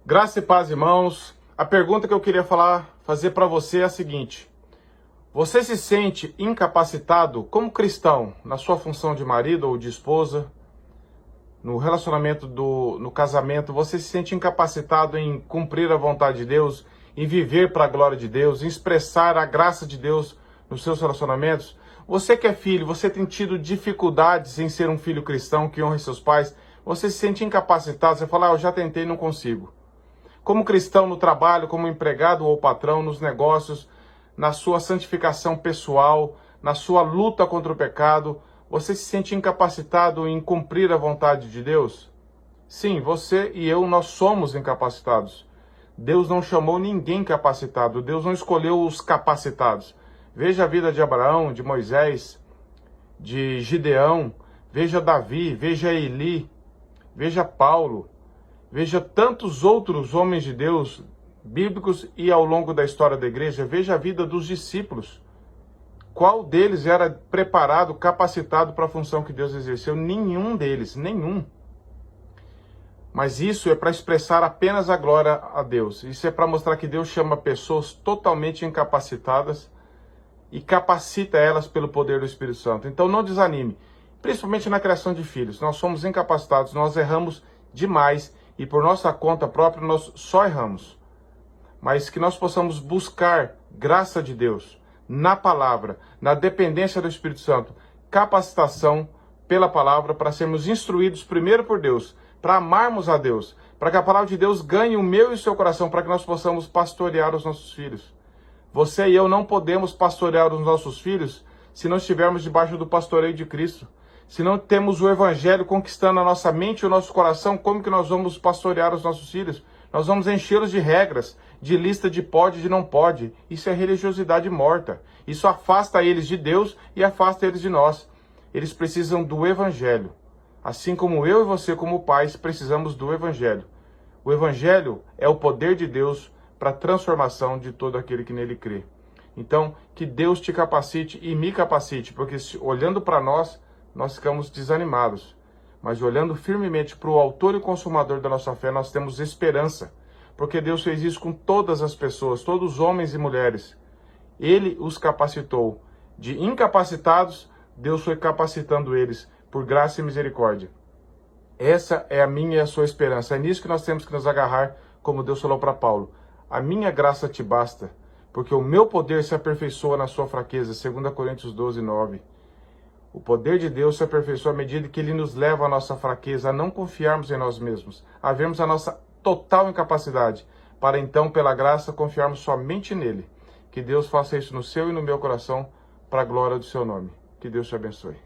Graça e paz, irmãos. A pergunta que eu queria fazer para você é a seguinte: você se sente incapacitado como cristão na sua função de marido ou de esposa, no relacionamento no casamento? Você se sente incapacitado em cumprir a vontade de Deus, em viver para a glória de Deus, em expressar a graça de Deus nos seus relacionamentos? Você que é filho, você tem tido dificuldades em ser um filho cristão que honra seus pais? Você se sente incapacitado? Você fala: eu já tentei e não consigo. Como cristão no trabalho, como empregado ou patrão, nos negócios, na sua santificação pessoal, na sua luta contra o pecado, você se sente incapacitado em cumprir a vontade de Deus? Sim, você e eu, nós somos incapacitados. Deus não chamou ninguém capacitado, Deus não escolheu os capacitados. Veja a vida de Abraão, de Moisés, de Gideão, veja Davi, veja Eli, veja Paulo. Veja tantos outros homens de Deus bíblicos e ao longo da história da igreja. Veja a vida dos discípulos. Qual deles era preparado, capacitado para a função que Deus exerceu? Nenhum deles, nenhum. Mas isso é para expressar apenas a glória a Deus. Isso é para mostrar que Deus chama pessoas totalmente incapacitadas e capacita elas pelo poder do Espírito Santo. Então não desanime, principalmente na criação de filhos. Nós somos incapacitados, nós erramos demais. E por nossa conta própria nós só erramos. Mas que nós possamos buscar graça de Deus na palavra, na dependência do Espírito Santo, capacitação pela palavra para sermos instruídos primeiro por Deus, para amarmos a Deus, para que a palavra de Deus ganhe o meu e o seu coração, para que nós possamos pastorear os nossos filhos. Você e eu não podemos pastorear os nossos filhos se não estivermos debaixo do pastoreio de Cristo. Se não temos o Evangelho conquistando a nossa mente e o nosso coração, como que nós vamos pastorear os nossos filhos? Nós vamos enchê-los de regras, de lista de pode e de não pode. Isso é religiosidade morta. Isso afasta eles de Deus e afasta eles de nós. Eles precisam do Evangelho. Assim como eu e você, como pais, precisamos do Evangelho. O Evangelho é o poder de Deus para a transformação de todo aquele que nele crê. Então, que Deus te capacite e me capacite, porque olhando para nós ficamos desanimados. Mas olhando firmemente para o autor e consumador da nossa fé, nós temos esperança. Porque Deus fez isso com todas as pessoas, todos os homens e mulheres. Ele os capacitou. De incapacitados, Deus foi capacitando eles, por graça e misericórdia. Essa é a minha e a sua esperança. É nisso que nós temos que nos agarrar, como Deus falou para Paulo. A minha graça te basta, porque o meu poder se aperfeiçoa na sua fraqueza. 2 Coríntios 12, 9. O poder de Deus se aperfeiçoa à medida que Ele nos leva à nossa fraqueza, a não confiarmos em nós mesmos, a vermos a nossa total incapacidade, para então, pela graça, confiarmos somente nele. Que Deus faça isso no seu e no meu coração, para a glória do seu nome. Que Deus te abençoe.